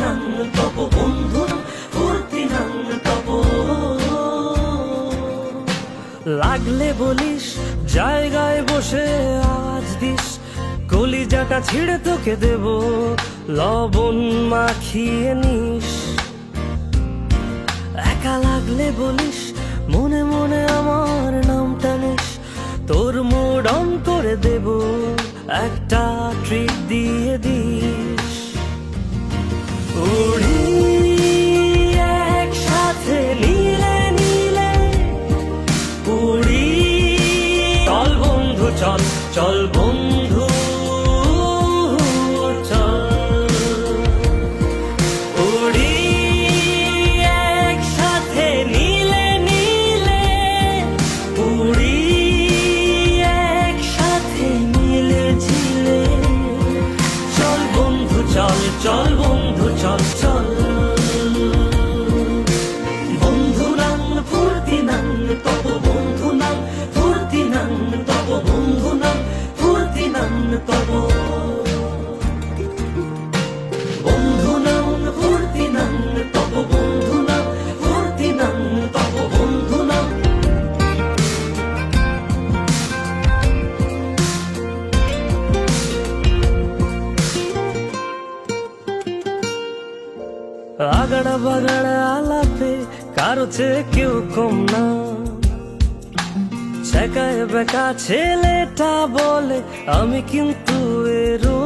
নাং তব বন্ধু নাং ফুর্তি নাং তব। লাগলে বলিস জায়গায় বসে আওয়াজ দিস, কলিজাটা ছিঁড়ে তোকে দেব লবণ মাখিয়ে নিস। একা লাগলে বলিস মনে মনে আমার নামটা নিস, তোর মুড অন করে দেব একটা ট্রিট দিয়ে দিস। উড়ি একসাথে নীলে নীলে উড়ি, চল বন্ধু চল চল বন্ধু চল। উড়ি একসাথে নীলে নীলে উড়ি, একসাথে মিলে ঝিলে, চল বন্ধু চল চল বন্ধু চল চল। বন্ধু নাং ফুর্তি নাং তব বন্ধু নাং ফুর্তি নাং তব বন্ধু নাং ফুর্তি নাং তব। বন্ধু নাং ফুর্তি নাং তব বন্ধু নাং ফুর্তি নাং তব বন্ধু নাং। আগড়া বাগড়া আলাপে কারো চেয়ে কেউ কম না, ছেকায় বেকা ছেলেটা বলে আমি কিন্তু এরো